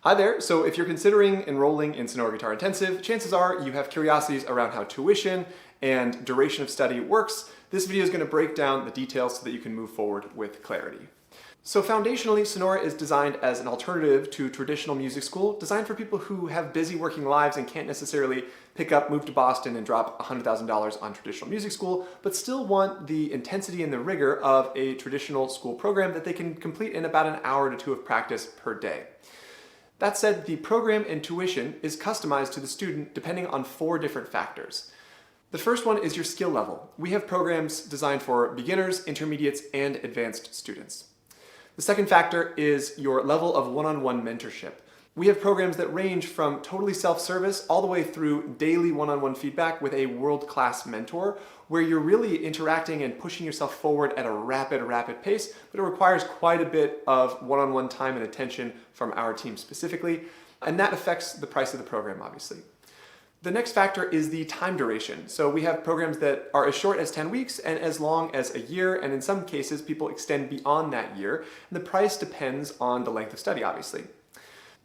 Hi there. So if you're considering enrolling in Sonora Guitar Intensive, chances are you have curiosities around how tuition and duration of study works. This video is going to break down the details so that you can move forward with clarity. So foundationally, Sonora is designed as an alternative to traditional music school, designed for people who have busy working lives and can't necessarily move to Boston and drop $100,000 on traditional music school, but still want the intensity and the rigor of a traditional school program that they can complete in about an hour to two of practice per day. That said, the program and tuition is customized to the student depending on 4 different factors. The first one is your skill level. We have programs designed for beginners, intermediates, and advanced students. The second factor is your level of one-on-one mentorship. We have programs that range from totally self-service all the way through daily one-on-one feedback with a world-class mentor, where you're really interacting and pushing yourself forward at a rapid pace, but it requires quite a bit of one-on-one time and attention from our team specifically, and that affects the price of the program, obviously. The next factor is the time duration. So we have programs that are as short as 10 weeks and as long as a year, and in some cases people extend beyond that year, and the price depends on the length of study, obviously.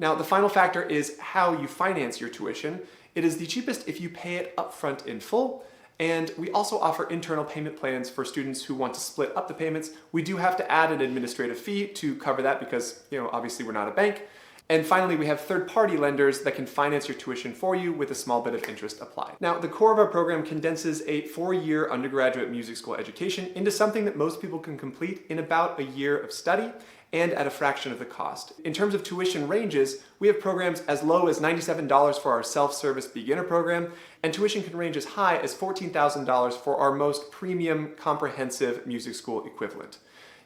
Now, the final factor is how you finance your tuition. It is the cheapest if you pay it upfront in full, and we also offer internal payment plans for students who want to split up the payments. We do have to add an administrative fee to cover that because, obviously we're not a bank. And finally, we have third-party lenders that can finance your tuition for you with a small bit of interest applied. Now, the core of our program condenses a 4-year undergraduate music school education into something that most people can complete in about a year of study and at a fraction of the cost. In terms of tuition ranges, we have programs as low as $97 for our self-service beginner program, and tuition can range as high as $14,000 for our most premium comprehensive music school equivalent.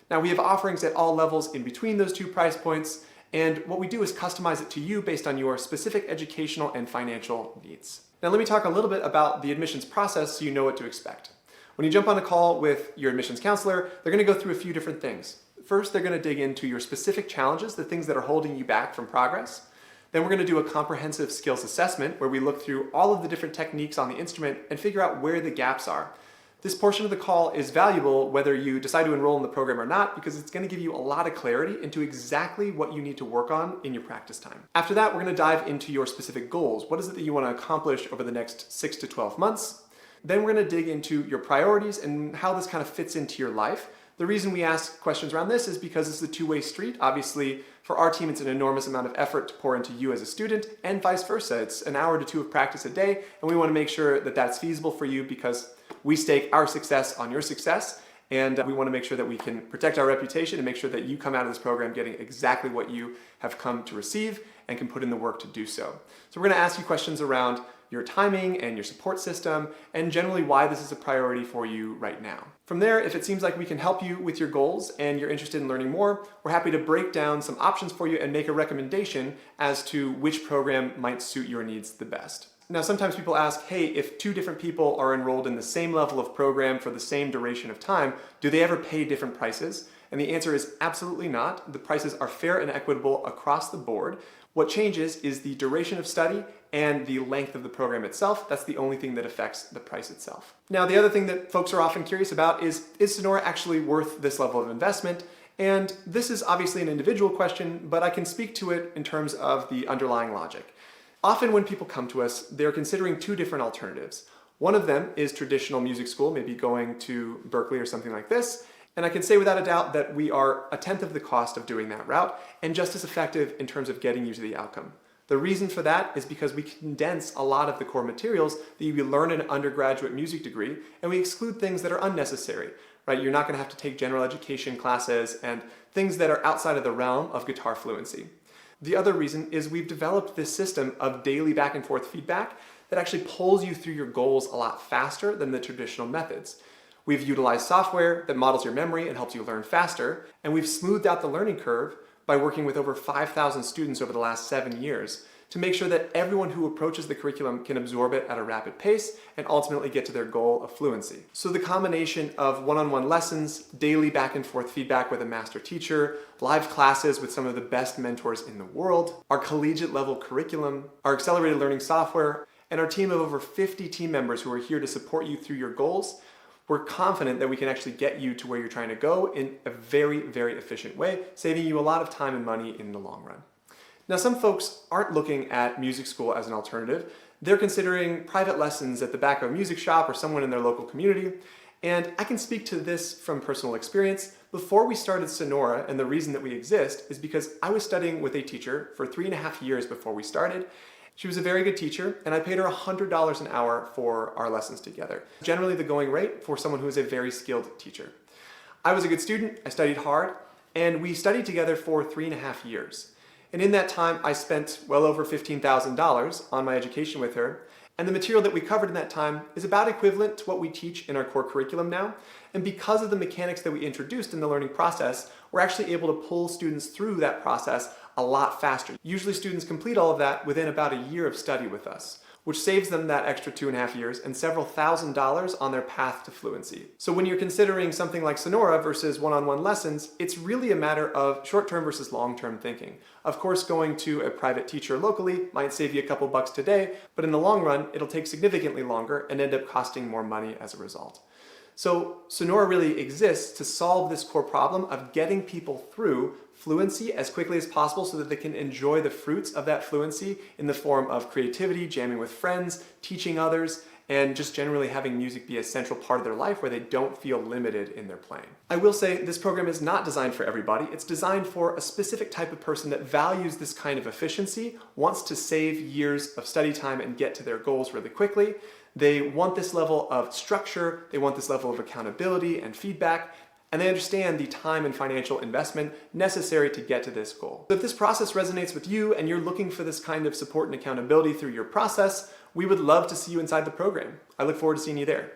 Now, we have offerings at all levels in between those 2 price points, and what we do is customize it to you based on your specific educational and financial needs. Now, let me talk a little bit about the admissions process so you know what to expect. When you jump on a call with your admissions counselor, they're going to go through a few different things. First, they're going to dig into your specific challenges, the things that are holding you back from progress. Then we're going to do a comprehensive skills assessment where we look through all of the different techniques on the instrument and figure out where the gaps are. This portion of the call is valuable whether you decide to enroll in the program or not, because it's going to give you a lot of clarity into exactly what you need to work on in your practice time. After that, we're going to dive into your specific goals. What is it that you want to accomplish over the next 6 to 12 months? Then we're going to dig into your priorities and how this kind of fits into your life. The reason we ask questions around this is because it's a two-way street. Obviously, for our team, it's an enormous amount of effort to pour into you as a student, and vice versa. It's an hour to 2 of practice a day, and we want to make sure that that's feasible for you because we stake our success on your success, and we want to make sure that we can protect our reputation and make sure that you come out of this program getting exactly what you have come to receive and can put in the work to do so. So we're going to ask you questions around your timing and your support system, and generally why this is a priority for you right now. From there, if it seems like we can help you with your goals and you're interested in learning more, we're happy to break down some options for you and make a recommendation as to which program might suit your needs the best. Now, sometimes people ask, hey, if 2 different people are enrolled in the same level of program for the same duration of time, do they ever pay different prices? And the answer is absolutely not. The prices are fair and equitable across the board. What changes is the duration of study and the length of the program itself. That's the only thing that affects the price itself. Now, the other thing that folks are often curious about is Sonora actually worth this level of investment? And this is obviously an individual question, but I can speak to it in terms of the underlying logic. Often when people come to us, they're considering 2 different alternatives. One of them is traditional music school, maybe going to Berkeley or something like this. And I can say without a doubt that we are 1/10 of the cost of doing that route and just as effective in terms of getting you to the outcome. The reason for that is because we condense a lot of the core materials that you learn in an undergraduate music degree, and we exclude things that are unnecessary, right? You're not going to have to take general education classes and things that are outside of the realm of guitar fluency. The other reason is we've developed this system of daily back and forth feedback that actually pulls you through your goals a lot faster than the traditional methods. We've utilized software that models your memory and helps you learn faster, and we've smoothed out the learning curve by working with over 5,000 students over the last 7 years to make sure that everyone who approaches the curriculum can absorb it at a rapid pace and ultimately get to their goal of fluency. So the combination of one-on-one lessons, daily back and forth feedback with a master teacher, live classes with some of the best mentors in the world, our collegiate level curriculum, our accelerated learning software, and our team of over 50 team members who are here to support you through your goals, we're confident that we can actually get you to where you're trying to go in a very efficient way, saving you a lot of time and money in the long run. Now, some folks aren't looking at music school as an alternative. They're considering private lessons at the back of a music shop or someone in their local community. And I can speak to this from personal experience. Before we started Sonora, and the reason that we exist is because I was studying with a teacher for 3.5 years before we started. She was a very good teacher, and I paid her $100 an hour for our lessons together. Generally the going rate for someone who is a very skilled teacher. I was a good student, I studied hard, and we studied together for 3.5 years. And in that time, I spent well over $15,000 on my education with her. And the material that we covered in that time is about equivalent to what we teach in our core curriculum now. And because of the mechanics that we introduced in the learning process, we're actually able to pull students through that process a lot faster. Usually students complete all of that within about a year of study with us, which saves them that extra 2.5 years and several $1,000s on their path to fluency. So when you're considering something like Sonora versus one-on-one lessons, it's really a matter of short-term versus long-term thinking. Of course, going to a private teacher locally might save you a couple bucks today, but in the long run, it'll take significantly longer and end up costing more money as a result. So Sonora really exists to solve this core problem of getting people through fluency as quickly as possible so that they can enjoy the fruits of that fluency in the form of creativity, jamming with friends, teaching others, and just generally having music be a central part of their life where they don't feel limited in their playing. I will say this program is not designed for everybody. It's designed for a specific type of person that values this kind of efficiency, wants to save years of study time and get to their goals really quickly. They want this level of structure, they want this level of accountability and feedback, and they understand the time and financial investment necessary to get to this goal. So if this process resonates with you and you're looking for this kind of support and accountability through your process, we would love to see you inside the program. I look forward to seeing you there.